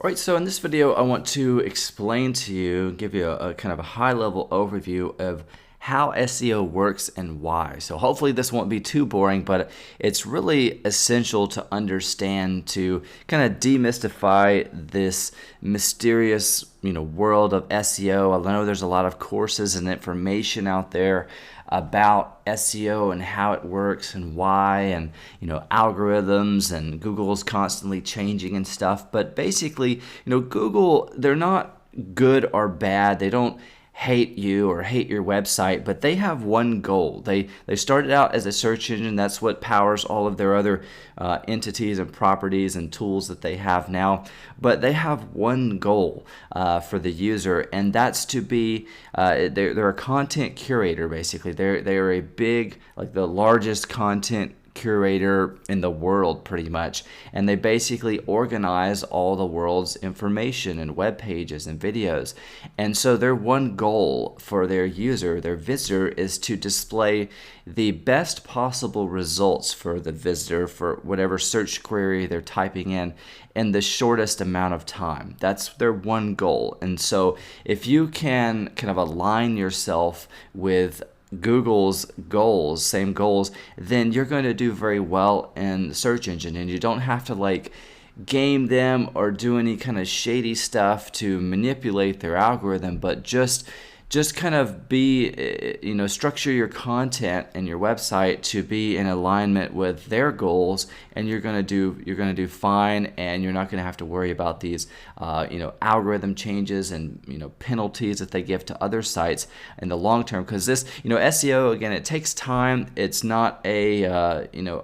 Alright, so in this video I want to explain to you, give you a kind of a high-level overview of how SEO works and why. So hopefully this won't be too boring, but it's really essential to understand to kind of demystify this mysterious, world of SEO. I know there's a lot of courses and information out there about SEO and how it works and why, and algorithms, and Google's constantly changing and stuff. But basically, Google, they're not good or bad. They don't hate you or hate your website, but they have one goal. They started out as a search engine. That's what powers all of their other entities and properties and tools that they have now. But they have one goal for the user, and that's to be they're a content curator. Basically, they are a big, like the largest content curator in the world pretty much, and they basically organize all the world's information and web pages and videos. And so their one goal for their user, their visitor, is to display the best possible results for the visitor for whatever search query they're typing in the shortest amount of time. That's their one goal. And so if you can kind of align yourself with Google's goals, same goals, then you're going to do very well in the search engine, and you don't have to game them or do any kind of shady stuff to manipulate their algorithm, but just kind of be, structure your content and your website to be in alignment with their goals, and you're going to do fine, and you're not going to have to worry about these, algorithm changes and penalties that they give to other sites in the long term. Because this, SEO, again, it takes time. It's not a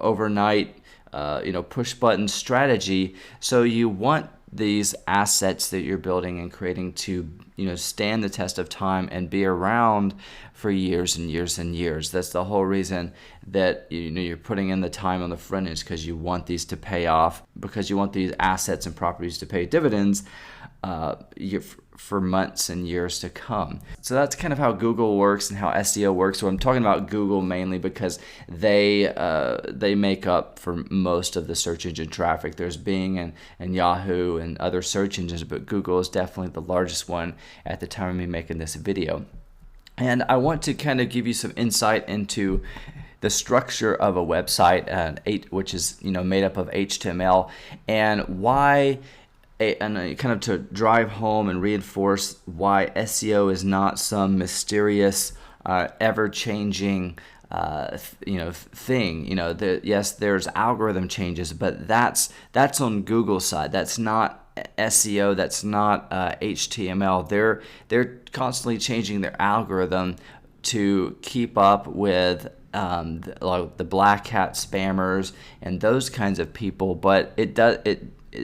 overnight push button strategy. So you want these assets that you're building and creating to stand the test of time and be around for years and years and years. That's the whole reason that you're putting in the time on the front end, because you want these to pay off, because you want these assets and properties to pay dividends for months and years to come. So that's kind of how Google works and how SEO works. So I'm talking about Google mainly because they make up for most of the search engine traffic. There's Bing and Yahoo and other search engines, but Google is definitely the largest one at the time of me making this video. And I want to kind of give you some insight into the structure of a website, which is made up of HTML, and why. And kind of to drive home and reinforce why SEO is not some mysterious, ever-changing, thing. Yes, there's algorithm changes, but that's on Google's side. That's not SEO. That's not HTML. They're constantly changing their algorithm to keep up with the black hat spammers and those kinds of people. But it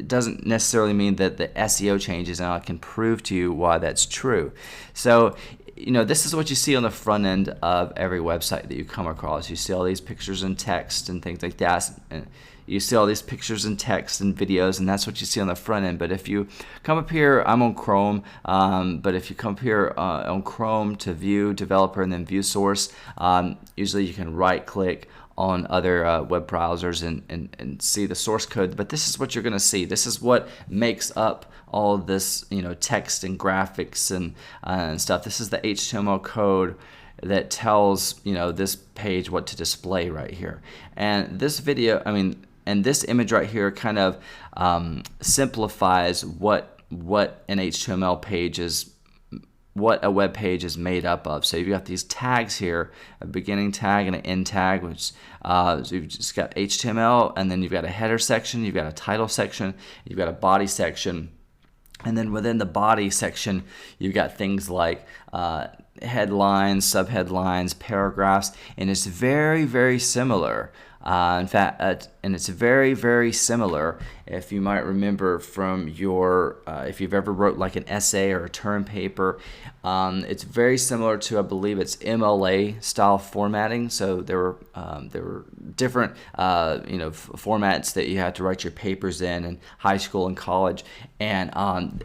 doesn't necessarily mean that the SEO changes, and I can prove to you why that's true. So, this is what you see on the front end of every website that you come across. You see all these pictures and text and things like that. And you see all these pictures and text and videos, and that's what you see on the front end. But if you come up here, I'm on Chrome, but if you come up here on Chrome to view developer and then view source, usually you can right click on other web browsers and see the source code. But this is what you're going to see. This is what makes up all of this, text and graphics and stuff. This is the HTML code that tells this page what to display right here. And this video, and this image right here kind of simplifies what an HTML page is, what a web page is made up of. So you've got these tags here, a beginning tag and an end tag, which so you've just got HTML, and then you've got a header section, you've got a title section, you've got a body section, and then within the body section you've got things like headlines, subheadlines, paragraphs, and it's very, very similar. In fact, and it's very, very similar, if you might remember from your, if you've ever wrote like an essay or a term paper, it's very similar to, I believe it's MLA style formatting. So there were different, formats that you had to write your papers in high school and college, and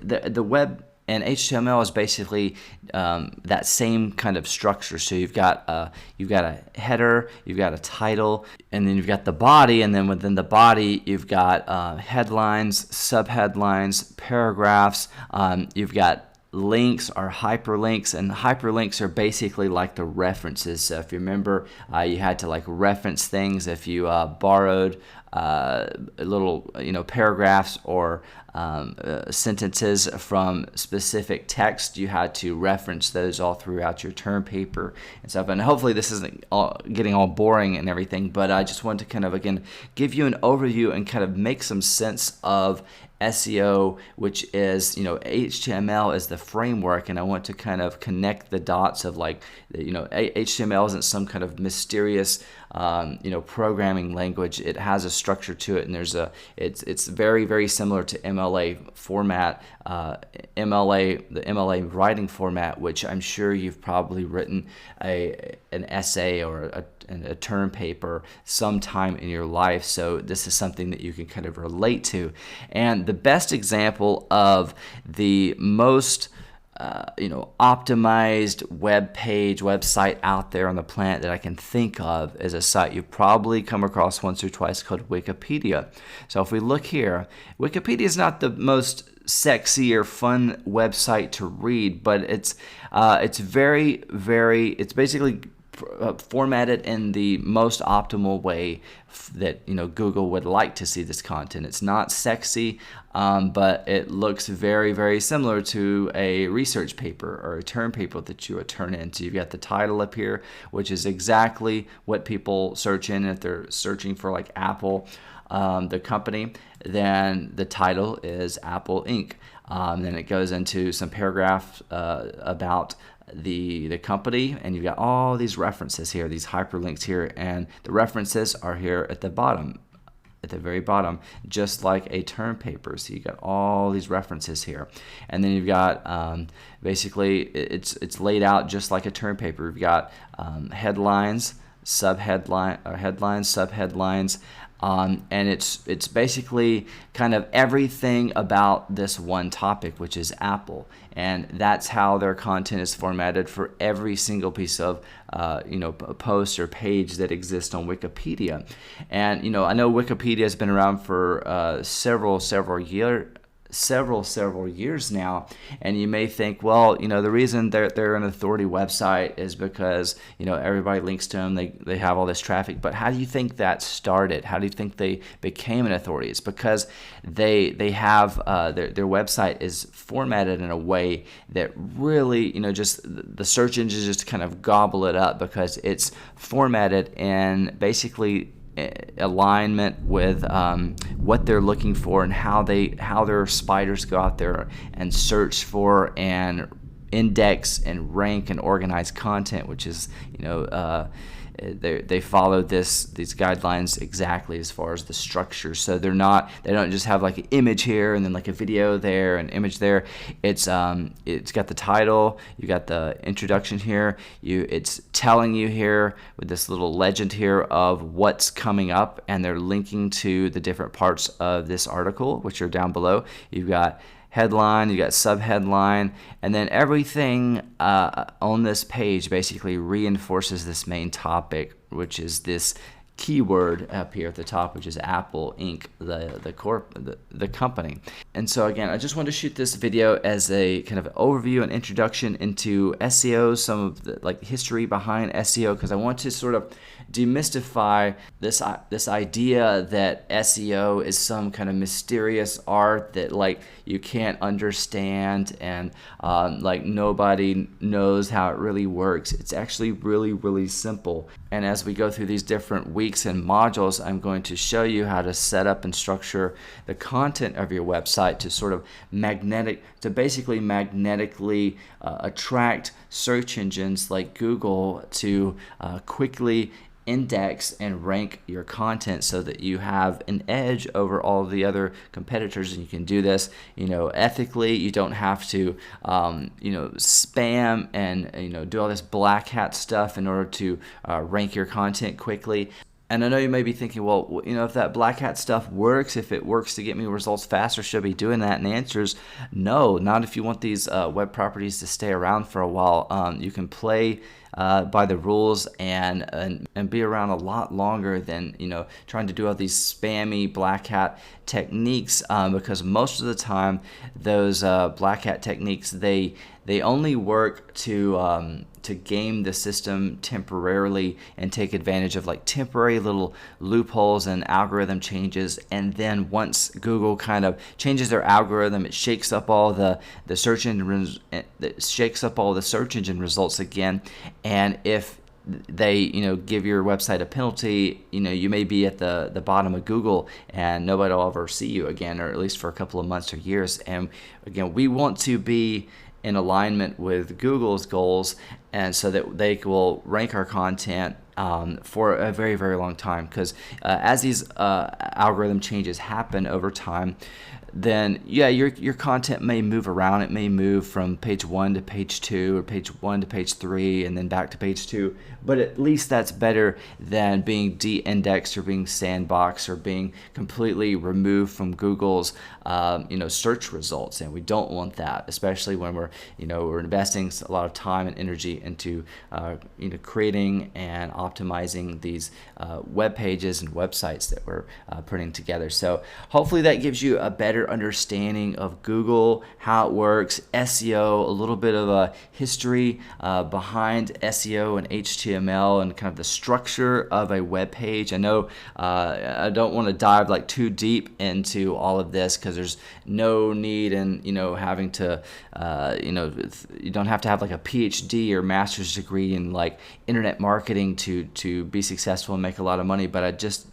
the web And HTML is basically that same kind of structure. So you've got a header, you've got a title, and then you've got the body, and then within the body you've got headlines, subheadlines, paragraphs. You've got links or hyperlinks, and hyperlinks are basically like the references. So if you remember, you had to like reference things if you borrowed little paragraphs or sentences from specific text. You had to reference those all throughout your term paper and stuff. And hopefully this isn't getting all boring and everything, but I just wanted to kind of again give you an overview and kind of make some sense of SEO, which is, HTML is the framework, and I want to kind of connect the dots of like, HTML isn't some kind of mysterious, programming language. It has a structure to it, and it's very, very similar to MLA format, the MLA writing format, which I'm sure you've probably written an essay or a term paper sometime in your life. So this is something that you can kind of relate to. And the best example of the most optimized website out there on the planet that I can think of is a site you've probably come across once or twice called Wikipedia. So if we look here, Wikipedia is not the most sexy or fun website to read, but it's very, very, it's basically formatted in the most optimal way that Google would like to see this content. It's not sexy, but it looks very, very similar to a research paper or a term paper that you would turn in. So you've got the title up here, which is exactly what people search in if they're searching for like Apple, the company. Then the title is Apple Inc. Then it goes into some paragraphs about the company, and you've got all these references here, these hyperlinks here, and the references are here at the bottom, at the very bottom, just like a term paper. So you got all these references here, and then you've got basically it's laid out just like a term paper. You've got headlines, subheadlines, and it's basically kind of everything about this one topic, which is Apple, and that's how their content is formatted for every single piece of post or page that exists on Wikipedia. And I know Wikipedia has been around for several years now, and you may think, well, the reason they're an authority website is because everybody links to them, they have all this traffic. But how do you think that started? How do you think they became an authority? It's because they have their website is formatted in a way that really just the search engines just kind of gobble it up, because it's formatted in basically alignment with what they're looking for, and how their spiders go out there and search for and index and rank and organize content, which is they follow these guidelines exactly as far as the structure. So they don't just have like an image here and then like a video there and image there. It's got the title, you got the introduction here, it's telling you here with this little legend here of what's coming up, and they're linking to the different parts of this article, which are down below. You've got headline, you got subheadline, and then everything on this page basically reinforces this main topic, which is this keyword up here at the top, which is Apple Inc., the company. And so again, I just wanted to shoot this video as a kind of overview and introduction into SEO, some of the history behind SEO, because I want to sort of demystify this idea that SEO is some kind of mysterious art that you can't understand, and nobody knows how it really works. It's actually really, really simple. And as we go through these different weeks and modules, I'm going to show you how to set up and structure the content of your website to sort of basically magnetically attract search engines like Google to quickly index and rank your content, so that you have an edge over all the other competitors. And you can do this ethically. You don't have to spam and do all this black hat stuff in order to rank your content quickly. And I know you may be thinking, well, if that black hat stuff works, if it works to get me results faster, should I be doing that? And the answer is no, not if you want these web properties to stay around for a while. You can play by the rules and be around a lot longer than trying to do all these spammy black hat techniques, because most of the time those black hat techniques, they only work to game the system temporarily and take advantage of like temporary little loopholes and algorithm changes. And then once Google kind of changes their algorithm, it shakes up all the search engine results again. And if they give your website a penalty, you may be at the bottom of Google and nobody will ever see you again, or at least for a couple of months or years. And again, we want to be in alignment with Google's goals, and so that they will rank our content for a very, very long time. Because as these algorithm changes happen over time, then yeah, your content may move around. It may move from page 1 to page 2, or page 1 to page 3, and then back to page 2. But at least that's better than being de-indexed or being sandboxed or being completely removed from Google's search results. And we don't want that, especially when we're investing a lot of time and energy into creating and optimizing these web pages and websites that we're putting together. So hopefully that gives you a better understanding of Google, how it works, SEO, a little bit of a history behind SEO and HTML, and kind of the structure of a web page. I know I don't want to dive like too deep into all of this, because there's no need in having to you don't have to have like a PhD or master's degree in like internet marketing to be successful and make a lot of money. But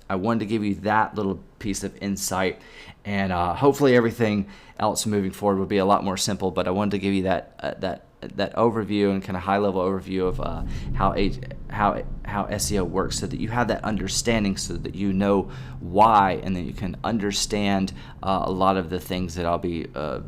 I wanted to give you that little piece of insight, and hopefully everything else moving forward will be a lot more simple. But I wanted to give you that overview and kind of high level overview of how SEO works, so that you have that understanding, so that you know why, and then you can understand a lot of the things that I'll be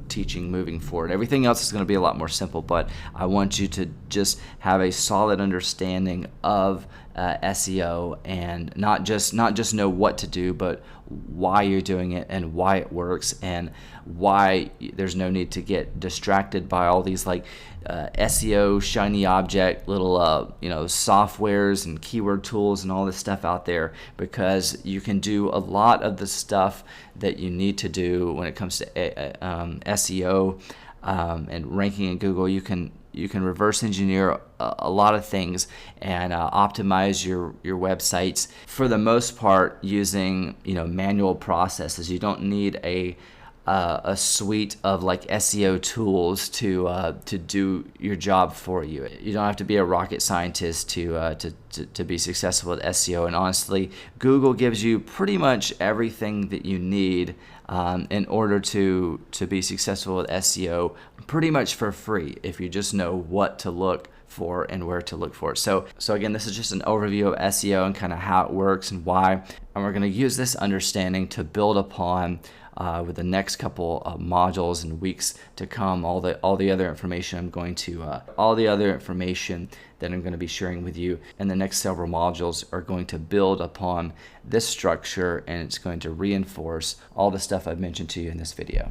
teaching moving forward. Everything else is going to be a lot more simple, but I want you to just have a solid understanding of SEO, and not just know what to do, but why you're doing it and why it works, and why there's no need to get distracted by all these like SEO shiny object little softwares and keyword tools and all this stuff out there, because you can do a lot of the stuff that you need to do when it comes to SEO and ranking in Google. You can reverse engineer a lot of things and optimize your websites for the most part using manual processes. You don't need a suite of like SEO tools to do your job for you. You don't have to be a rocket scientist to be successful at SEO. And honestly, Google gives you pretty much everything that you need in order to be successful with SEO, pretty much for free, if you just know what to look for and where to look for it. So again, this is just an overview of SEO and kind of how it works and why. And we're going to use this understanding to build upon with the next couple of modules and weeks to come. All the other information that I'm going to be sharing with you in the next several modules are going to build upon this structure, and it's going to reinforce all the stuff I've mentioned to you in this video.